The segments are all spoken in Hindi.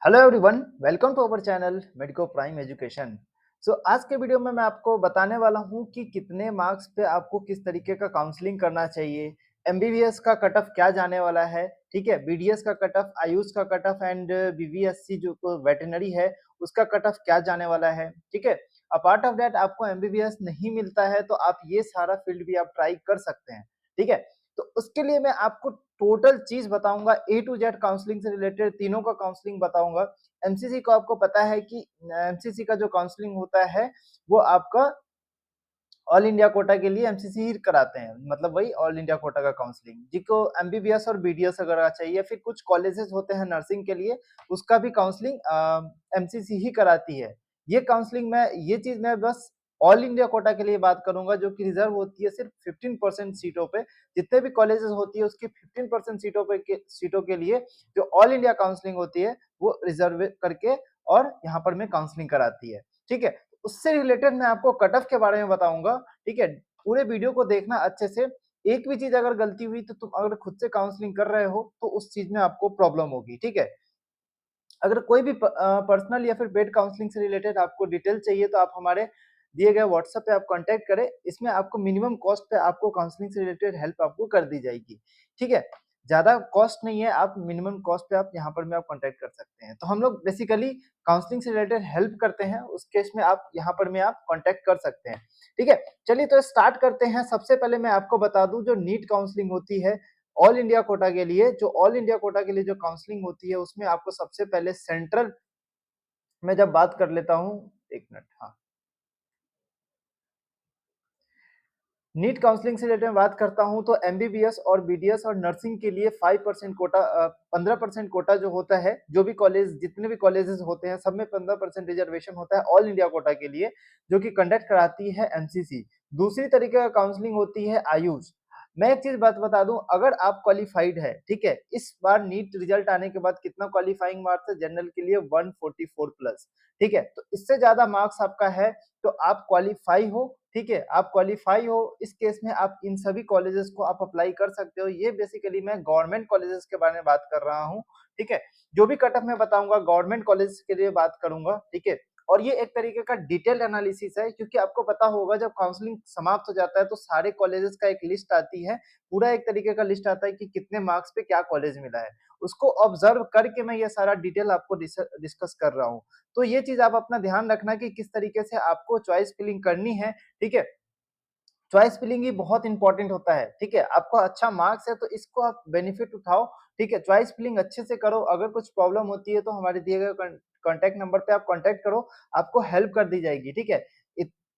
Hello everyone, welcome to our channel Medico Prime Education. आज के वीडियो में मैं आपको बताने वाला हूं कि कितने मार्क्स पे आपको किस तरीके का काउंसलिंग करना चाहिए। एमबीबीएस का कट ऑफ क्या जाने वाला है, ठीक है। बीडीएस का कट ऑफ, आयुष का कट ऑफ एंड बीवीएससी जो वेटरनरी है उसका कट ऑफ क्या जाने वाला है, ठीक है। अपार्ट ऑफ दैट आपको एमबीबीएस नहीं मिलता है तो आप ये सारा फील्ड भी आप ट्राई कर सकते हैं, ठीक है। तो उसके लिए मैं आपको टोटल चीज बताऊंगा, ए टू जेड काउंसलिंग से रिलेटेड तीनों का काउंसलिंग बताऊंगा। एमसीसी को आपको पता है कि एमसीसी का जो काउंसलिंग होता है वो आपका ऑल इंडिया कोटा के लिए एमसीसी ही कराते हैं, मतलब वही ऑल इंडिया कोटा का काउंसलिंग। जिसको एमबीबीएस और बीडीएस अगर चाहिए, फिर कुछ कॉलेजेस होते हैं नर्सिंग के लिए, उसका भी काउंसलिंग एमसीसी ही कराती है। ये काउंसलिंग में ये चीज मैं बस ऑल इंडिया कोटा के लिए बात करूंगा, जो कि रिजर्व होती है सिर्फ 15% सीटों पे। जितने भी कॉलेजेस होती है उसकी 15% सीटों के लिए जो ऑल इंडिया काउंसलिंग होती है वो रिजर्व करके और यहाँ पर मैं काउंसलिंग कराती है, ठीक है। उससे रिलेटेड मैं आपको कट ऑफ के बारे में बताऊंगा, ठीक है। पूरे वीडियो को देखना अच्छे से। एक भी चीज अगर गलती हुई तो तुम अगर खुद से काउंसलिंग कर रहे हो तो उस चीज में आपको प्रॉब्लम होगी, ठीक है। अगर कोई भी पर्सनल या फिर पेड काउंसलिंग से रिलेटेड आपको डिटेल चाहिए तो आप हमारे दिए गए व्हाट्सएप पे आप कांटेक्ट करें। इसमें आपको मिनिमम कॉस्ट पे आपको काउंसलिंग से रिलेटेड हेल्प आपको कर दी जाएगी, ठीक है। ज्यादा कॉस्ट नहीं है, आप मिनिमम कॉस्ट पे आप यहाँ पर में आप कांटेक्ट कर सकते हैं। तो हम लोग बेसिकली काउंसलिंग से रिलेटेड हेल्प करते हैं, उस केस में आप यहाँ पर में आप कांटेक्ट कर सकते हैं, ठीक है। चलिए तो स्टार्ट करते हैं। सबसे पहले मैं आपको बता दूं, जो नीट काउंसलिंग होती है ऑल इंडिया कोटा के लिए, जो ऑल इंडिया कोटा के लिए जो काउंसलिंग होती है उसमें आपको सबसे पहले सेंट्रल में जब बात कर लेता हूँ, एक मिनट, हाँ। नीट काउंसलिंग से रिलेटेड बात करता हूं तो एमबीबीएस और बीडीएस और नर्सिंग के लिए 5% कोटा, 15% कोटा जो होता है, जो भी कॉलेज जितने भी कॉलेजेस होते हैं सब में 15% रिजर्वेशन होता है ऑल इंडिया कोटा के लिए, जो कि कंडक्ट कराती है एमसीसी। दूसरी तरीके का काउंसलिंग होती है आयुष। मैं एक चीज बात बता दूं, अगर आप क्वालिफाइड है, ठीक है, इस बार नीट रिजल्ट आने के बाद कितना क्वालिफाइंग मार्क्स है जनरल के लिए 144 प्लस, ठीक है। तो इससे ज्यादा मार्क्स आपका है तो आप क्वालिफाई हो, ठीक है, आप क्वालिफाई हो। इस केस में आप इन सभी कॉलेजेस को आप अप्लाई कर सकते हो। ये बेसिकली मैं गवर्नमेंट कॉलेजेस के बारे में बात कर रहा हूँ, ठीक है। जो भी कट ऑफ मैं बताऊंगा गवर्नमेंट कॉलेज के लिए बात करूंगा, ठीक है। और ये एक तरीके का डिटेल एनालिसिस है, क्योंकि आपको पता होगा जब काउंसलिंग समाप्त हो जाता है तो सारे कॉलेजेस का एक लिस्ट आती है, पूरा एक तरीके का लिस्ट आता है कि कितने मार्क्स पे क्या कॉलेज मिला है। उसको ऑब्जर्व करके मैं ये सारा डिटेल आपको डिस्कस कर रहा हूँ। तो ये चीज आप अपना ध्यान रखना कि किस तरीके से आपको चॉइस फिलिंग करनी है, ठीक है। चॉइस फिलिंग ही बहुत इंपॉर्टेंट होता है, ठीक है। आपको अच्छा मार्क्स है तो इसको आप बेनिफिट उठाओ, ठीक है। चॉइस फिलिंग अच्छे से करो। अगर कुछ प्रॉब्लम होती है तो हमारे दिए गए कॉन्टैक्ट नंबर पे आप कॉन्टैक्ट करो, आपको हेल्प कर दी जाएगी, ठीक है।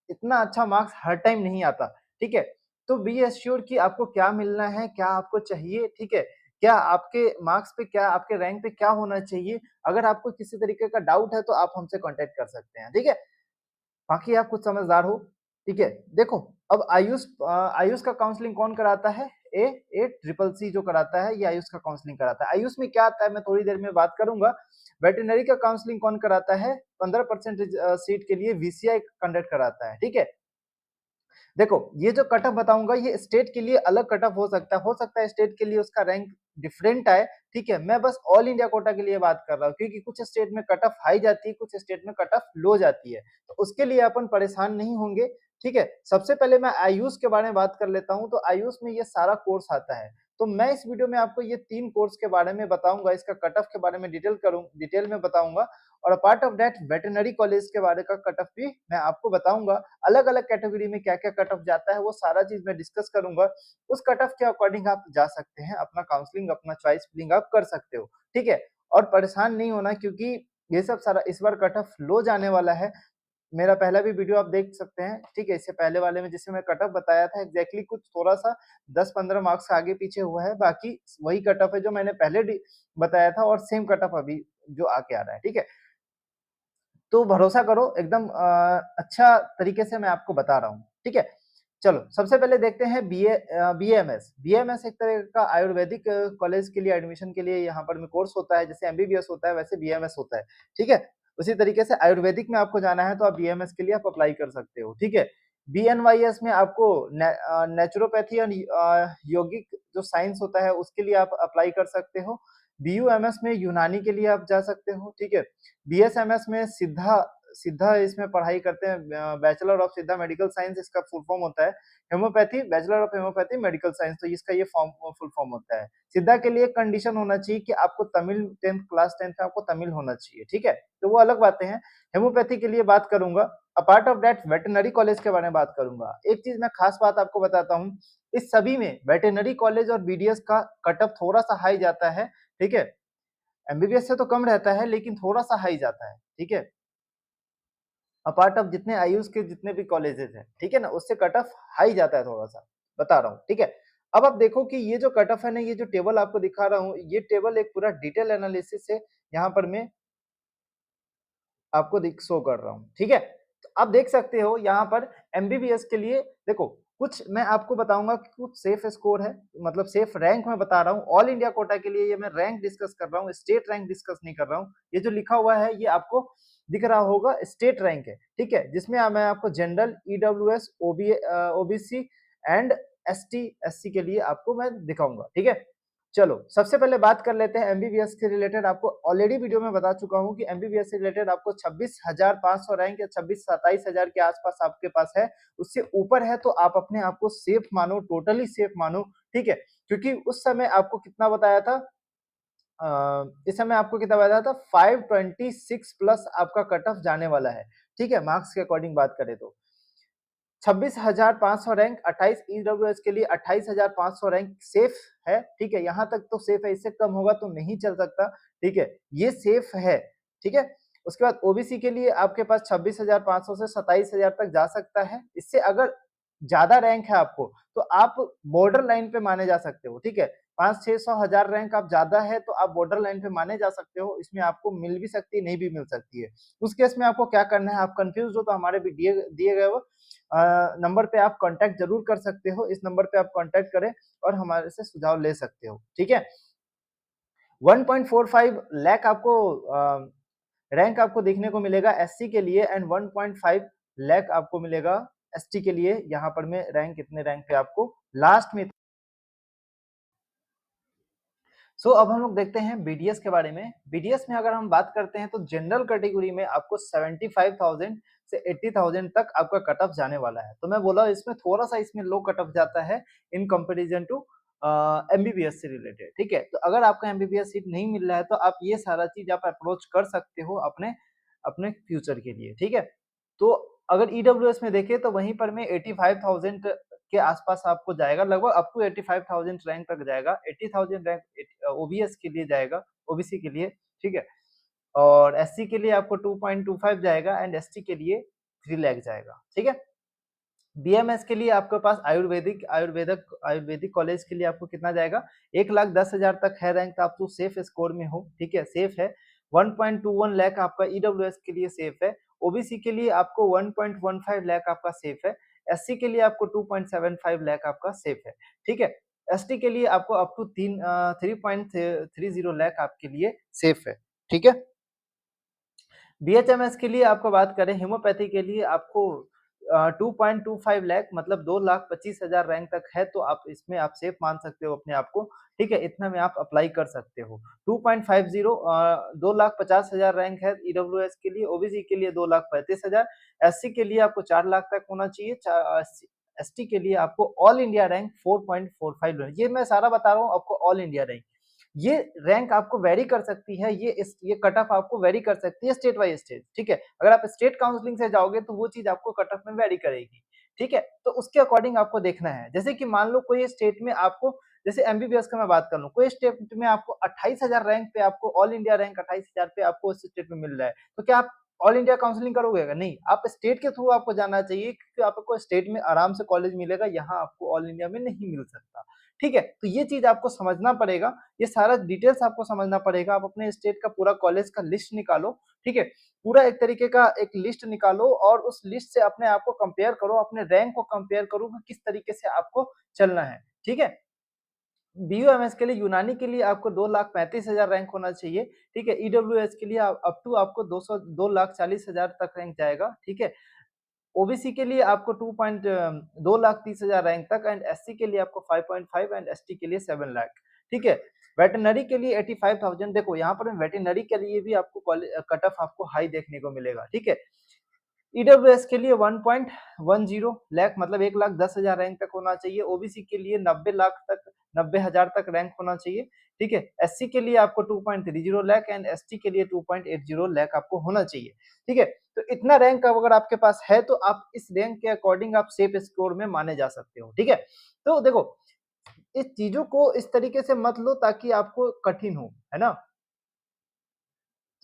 इतना अच्छा मार्क्स हर टाइम नहीं आता, ठीक है। तो बी एश्योर कि आपको क्या मिलना है, क्या आपको चाहिए, ठीक है। क्या आपके मार्क्स पे, क्या आपके रैंक पे क्या होना चाहिए। अगर आपको किसी तरीके का डाउट है तो आप हमसे कॉन्टेक्ट कर सकते हैं, ठीक है। बाकी आप कुछ समझदार हो, ठीक है। देखो, अब आयुष का काउंसलिंग कौन कराता है, ए ए ट्रिपल सी जो कराता है, ये आयुष का काउंसलिंग कराता है। आयुष में क्या आता है मैं थोड़ी देर में बात करूंगा। वेटरनरी का काउंसलिंग कौन कराता है, 15% सीट के लिए वीसीआई कंडक्ट कराता है, ठीक है। देखो, ये जो कट ऑफ बताऊंगा ये स्टेट के लिए अलग कट ऑफ हो सकता है स्टेट के लिए उसका रैंक डिफरेंट आए, ठीक है। मैं बस ऑल इंडिया कोटा के लिए बात कर रहा हूँ, क्योंकि कुछ स्टेट में कट ऑफ हाई जाती है, कुछ स्टेट में कट ऑफ लो जाती है, तो उसके लिए अपन परेशान नहीं होंगे, ठीक है। सबसे पहले मैं आयुष के बारे में बात कर लेता हूँ। तो आयुष में ये सारा कोर्स आता है, तो मैं इस वीडियो में आपको ये 3 कोर्स के बारे में बताऊंगा, इसका कट ऑफ के बारे में डिटेल में बताऊंगा। और apart of that veterinary college के बारे का कट ऑफ भी मैं आपको बताऊंगा। अलग अलग कैटेगरी में क्या क्या कट ऑफ जाता है वो सारा चीज मैं डिस्कस करूंगा। उस कट ऑफ के अकॉर्डिंग आप जा सकते हैं, अपना काउंसलिंग, अपना चॉइस फिलिंग आप कर सकते हो, ठीक है। और परेशान नहीं होना, क्योंकि ये सब सारा इस बार कट ऑफ लो जाने वाला है। मेरा पहला भी वीडियो आप देख सकते हैं, ठीक है। इससे पहले वाले में जिससे मैं कट ऑफ बताया था एग्जैक्टली कुछ थोड़ा सा 10-15 मार्क्स आगे पीछे हुआ है, बाकी वही कट ऑफ है जो मैंने पहले बताया था, और सेम कट ऑफ अभी जो आके आ रहा है, ठीक है। तो भरोसा करो, एकदम अच्छा तरीके से मैं आपको बता रहा हूँ, ठीक है। चलो सबसे पहले देखते हैं बीएमएस। बीएमएस एक तरह का आयुर्वेदिक कॉलेज के लिए एडमिशन के लिए यहाँ पर में कोर्स होता है। जैसे एमबीबीएस होता है वैसे बीएमएस होता है, ठीक है। उसी तरीके से आयुर्वेदिक में आपको जाना है तो आप बीएमएस के लिए आप अप्लाई कर सकते हो, ठीक है। बीएनवाईएस में आपको नेचुरोपैथी और यौगिक जो साइंस होता है उसके लिए आप अप्लाई कर सकते हो। बीयूएमएस में यूनानी के लिए आप जा सकते हो, ठीक है। बीएसएमएस में सीधा सीधा इसमें पढ़ाई करते हैं, बैचलर ऑफ सिद्धा मेडिकल साइंस इसका फुल फॉर्म होता है। Homoeopathy, bachelor of homoeopathy medical science, तो इसका ये फुल फॉर्म होता है। सिद्धा के लिए कंडीशन होना चाहिए कि आपको तमिल 10th क्लास 10th में आपको तमिल होना चाहिए, ठीक है। तो वो अलग बातें हैं। हेमोपैथी के लिए बात करूंगा। Apart of that veterinary college के बारे में बात करूंगा। एक चीज मैं खास बात आपको बताता हूँ, इस सभी में वेटरनरी कॉलेज और बीडीएस का कट ऑफ थोड़ा सा हाई जाता है, ठीक है। एमबीबीएस से तो कम रहता है लेकिन थोड़ा सा हाई जाता है, ठीक है। अपार्ट ऑफ जितने आयुष के जितने भी कॉलेजेस हैं, ठीक है ना, उससे कट ऑफ हाई जाता है थोड़ा सा, बता रहा हूँ, ठीक है। अब आप देखो कि ये जो कट ऑफ है ना, ये जो टेबल आपको दिखा रहा हूँ, ये टेबल एक पूरा डिटेल एनालिसिस है, यहाँ पर मैं आपको दिख शो कर रहा हूँ, ठीक है। तो आप देख सकते हो यहाँ पर एमबीबीएस के लिए देखो, कुछ मैं आपको बताऊंगा कि कुछ सेफ स्कोर है, मतलब सेफ रैंक मैं बता रहा हूँ। ऑल इंडिया कोटा के लिए ये मैं रैंक डिस्कस कर रहा हूँ, स्टेट रैंक डिस्कस नहीं कर रहा हूँ। ये जो लिखा हुआ है ये आपको दिख रहा होगा, स्टेट रैंक है, ठीक है, जिसमें मैं आपको general, EWS, OBC and ST SC के लिए आपको मैं दिखाऊंगा, ठीक है। चलो सबसे पहले बात कर लेते हैं एमबीबीएस के रिलेटेड। आपको ऑलरेडी वीडियो में बता चुका हूं कि एमबीबीएस से रिलेटेड आपको 26,500 रैंक या 26-27,000 के आसपास आपके पास है। उससे ऊपर है तो आप अपने आप को सेफ मानो, टोटली सेफ मानो, ठीक है। क्योंकि उस समय आपको कितना बताया था, इस समय आपको कितना बताया था, 526 प्लस आपका कट ऑफ जाने वाला है, ठीक है, मार्क्स के अकॉर्डिंग बात करें तो। 26,500 रैंक, 28 ईडब्ल्यूएस के लिए 28,500 रैंक सेफ है, ठीक है। यहां तक तो सेफ है, इससे कम होगा तो नहीं चल सकता, ठीक है, ये सेफ है, ठीक है। उसके बाद ओबीसी के लिए आपके पास 26,500 से 27,000 तक जा सकता है। इससे अगर ज्यादा रैंक है आपको तो आप बॉर्डर लाइन पे माने जा सकते हो, ठीक है। 500-600,000 रैंक आप ज्यादा है तो आप बॉर्डर लाइन पे माने जा सकते हो, इसमें आपको मिल भी सकती है, नहीं भी मिल सकती है। उस केस में आपको क्या करना है, आप कंफ्यूज हो तो हमारे भी दिए दिए गए वो नंबर पे आप कांटेक्ट जरूर कर सकते हो। इस नंबर पे आप कांटेक्ट करें और हमारे से सुझाव ले सकते हो, ठीक है। 1.45 लाख आपको रैंक आपको देखने को मिलेगा एससी के लिए एंड 1.5 लाख आपको मिलेगा एसटी के लिए। यहाँ पर मैं रैंक कितने रैंक पे आपको लास्ट में। अब हम लोग देखते हैं बीडीएस के बारे में। बीडीएस में अगर हम बात करते हैं तो जनरल कैटेगरी में आपको 75,000 से 80,000 तक आपका कट ऑफ जाने वाला है। तो मैं बोला इसमें थोड़ा सा इसमें लो कट ऑफ जाता है इन कंपैरिजन टू एमबीबीएस से रिलेटेड, ठीक है। तो अगर आपका एमबीबीएस सीट नहीं मिल रहा है तो आप ये सारा चीज आप अप्रोच कर सकते हो अपने अपने फ्यूचर के लिए, ठीक है। तो अगर ईडब्ल्यूएस में देखें तो वहीं पर मैं 85,000 के आसपास आपको जाएगा, लगभग अप टू 85,000 रैंक तक जाएगा। 80,000 रैंक ओबीएस के लिए जाएगा, ओबीसी के लिए, ठीक है। और एससी के लिए आपको 2.25 जाएगा एंड एसटी के लिए 3 लाख जाएगा, ठीक है। बीएमएस के लिए आपके पास आयुर्वेदिक आयुर्वेदिक कॉलेज के लिए आपको कितना जाएगा, 1,10,000 तक है रैंक, तो आप तो सेफ स्कोर में हो, ठीक है, सेफ है। 1.21 लाख आपका ईडब्ल्यूएस के लिए सेफ है। ओबीसी के लिए आपको 1.15 लाख आपका सेफ है। एससी के लिए आपको 2.75 लाख आपका सेफ है, ठीक है। एसटी के लिए आपको अप टू 3.30 लाख आपके लिए सेफ है, ठीक है। बीएचएमएस के लिए आपको बात करें, होम्योपैथी के लिए आपको 2.25 लाख मतलब 2,25,000 रैंक तक है, तो आप इसमें आप सेफ मान सकते हो अपने आप को, ठीक है। इतना में आप अप्लाई कर सकते हो। 2.50 2,50,000 रैंक है ईडब्ल्यूएस के लिए। ओबीसी के लिए 2,35,000। एससी के लिए आपको 4 लाख तक होना चाहिए। एसटी के लिए आपको ऑल इंडिया रैंक 4.45। ये मैं सारा बता रहा हूँ आपको, ऑल इंडिया रैंक ये रैंक आपको वेरी कर सकती है, ये कट ऑफ आपको वेरी कर सकती है स्टेट बाय स्टेट, ठीक है। अगर आप स्टेट काउंसलिंग से जाओगे तो वो चीज आपको कट ऑफ में वेरी करेगी, ठीक है। तो उसके अकॉर्डिंग आपको देखना है। जैसे कि मान लो कोई स्टेट में आपको, जैसे एमबीबीएस का मैं बात कर लूं, कोई स्टेट में आपको 28,000 रैंक पे, आपको ऑल इंडिया रैंक 28,000 पे आपको उस स्टेट में मिल रहा है, तो क्या आप ऑल इंडिया काउंसलिंग करोगे? नहीं, आप स्टेट के थ्रू आपको जाना चाहिए, क्योंकि आपको स्टेट में आराम से कॉलेज मिलेगा, यहाँ आपको ऑल इंडिया में नहीं मिल सकता, ठीक है। तो ये चीज आपको समझना पड़ेगा, ये सारा डिटेल्स आपको समझना पड़ेगा। आप अपने स्टेट का पूरा कॉलेज का लिस्ट निकालो, ठीक है, पूरा एक तरीके का एक लिस्ट निकालो और उस लिस्ट से अपने आप को कंपेयर करो, अपने रैंक को कंपेयर करो कि किस तरीके से आपको चलना है, ठीक है। बीयूएमएस के लिए, यूनानी के लिए आपको 2,35,000 रैंक होना चाहिए, ठीक है। ईडब्ल्यूएस के लिए अप टू आपको 2,40,000 तक रैंक जाएगा, ठीक है। ओबीसी के लिए आपको 2.2,30,000 रैंक तक एंड एससी के लिए आपको 5.5 एंड एसटी के लिए 7 लाख, ठीक है। वेटरनरी के लिए 85,000, देखो यहाँ पर वेटरनरी के लिए भी आपको कट ऑफ आपको हाई देखने को मिलेगा, ठीक है। ईडब्ल्यूएस के लिए 1.10 लाख मतलब 1,10,000 रैंक तक होना चाहिए। ओबीसी के लिए 90 लाख तक 90,000 तक रैंक होना चाहिए, ठीक है। एससी के लिए आपको 2.30 लाख एंड एसटी के लिए 2.80 लाख आपको होना चाहिए, ठीक है। तो इतना रैंक अगर आपके पास है तो आप इस रैंक के अकॉर्डिंग आप सेफ स्कोर में माने जा सकते हो, ठीक है। तो देखो इस चीजों को इस तरीके से मत लो ताकि आपको कठिन हो, है ना।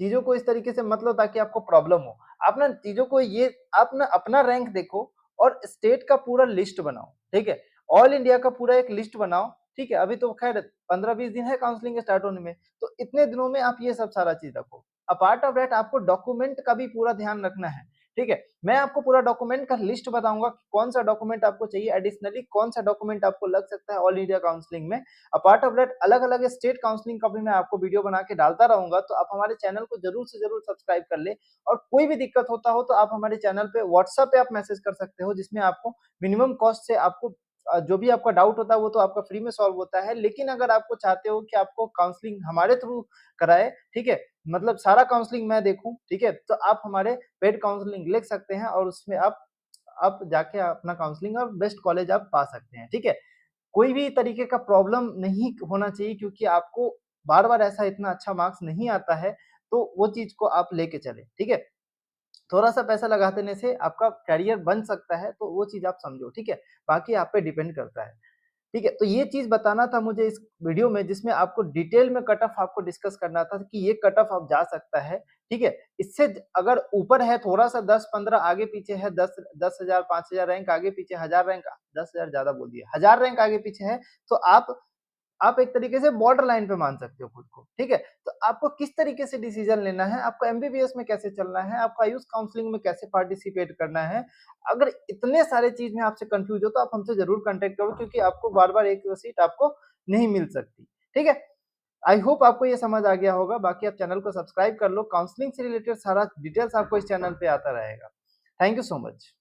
चीज़ों को इस तरीके से मत लो ताकि आपको प्रॉब्लम हो। आप ना चीज़ों को ये आप ना अपना रैंक देखो और स्टेट का पूरा लिस्ट बनाओ, ठीक है? ऑल इंडिया का पूरा एक लिस्ट बनाओ, ठीक है? अभी तो ख़ैर 15-20 दिन है काउंसलिंग स्टार्ट होने में, तो इतने दिनों में आप ये सब सारा चीज़ रखो। अपार्ट ऑफ दैट आपको डॉक्यूमेंट का भी पूरा ध्यान रखना है, ठीक है? मैं आपको पूरा डॉक्यूमेंट का लिस्ट बताऊँगा कि कौन-सा डॉक्यूमेंट आपको चाहिए एडिशनली, कौन-सा डॉक्यूमेंट आपको लग सकता है ऑल इंडिया काउंसलिंग में। अपार्ट ऑफ दैट अलग-अलग स्टेट काउंसलिंग का भी मैं आपको वीडियो बना के डालता रहूँगा, तो आप हमारे चैनल को ज़रूर से ज़रूर सब्सक्राइब कर लें और कोई भी दिक्कत होता हो तो आप हमारे चैनल पे व्हाट्सएप पे आप मैसेज कर सकते हो जिसमें आपको मिनिमम कॉस्ट से आपको जो भी आपका डाउट होता है वो तो आपका फ्री में सॉल्व होता है। लेकिन अगर आपको चाहते हो कि आपको काउंसलिंग हमारे थ्रू कराए, ठीक है? मतलब सारा काउंसलिंग मैं देखूँ, ठीक है? तो आप हमारे पेड काउंसलिंग लिख सकते हैं और उसमें आप जाके अपना काउंसलिंग और बेस्ट कॉलेज आप पा सकते हैं, ठीक है? कोई भी तरीके का प्रॉब्लम नहीं होना चाहिए क्योंकि आपको बार-बार ऐसा इतना अच्छा मार्क्स नहीं आता है, तो वो चीज़ को आप लेके चलें, ठीक है? थोड़ा-सा पैसा लगा देने से आपका करियर बन सकता है, तो वो चीज़ आप समझो, ठीक है? बाकी आप पे डिपेंड करता है। ठीक है, तो ये चीज़ बताना था मुझे इस वीडियो में जिसमें आपको डिटेल में कट ऑफ आपको डिस्कस करना था कि ये कट ऑफ अब जा सकता है, ठीक है? इससे अगर ऊपर है थोड़ा-सा 10-15 आगे-पीछे है 10,000 5,000 रैंक आगे-पीछे 1,000 रैंक 10,000 ज़्यादा बोल दिया, 1,000 रैंक आगे-पीछे है तो आप एक तरीके से बॉर्डर लाइन पे मान सकते हो खुद को, ठीक है? तो आपको किस तरीके से डिसीज़न लेना है, आपको एमबीबीएस में कैसे चलना है, आपको आयुष काउंसलिंग में कैसे पार्टिसिपेट करना है, अगर इतने सारे चीज़ में आपसे कन्फ्यूज़ हो तो आप हमसे ज़रूर कॉन्टैक्ट करो क्योंकि आपको बार-बार एक सीट आपको नहीं मिल सकती, ठीक है? आई होप आपको ये समझ आ गया होगा, बाकी आप चैनल को सब्सक्राइब कर लो, काउंसलिंग से रिलेटेड सारा डिटेल्स आपको इस चैनल पे आता रहेगा। Thank you so much.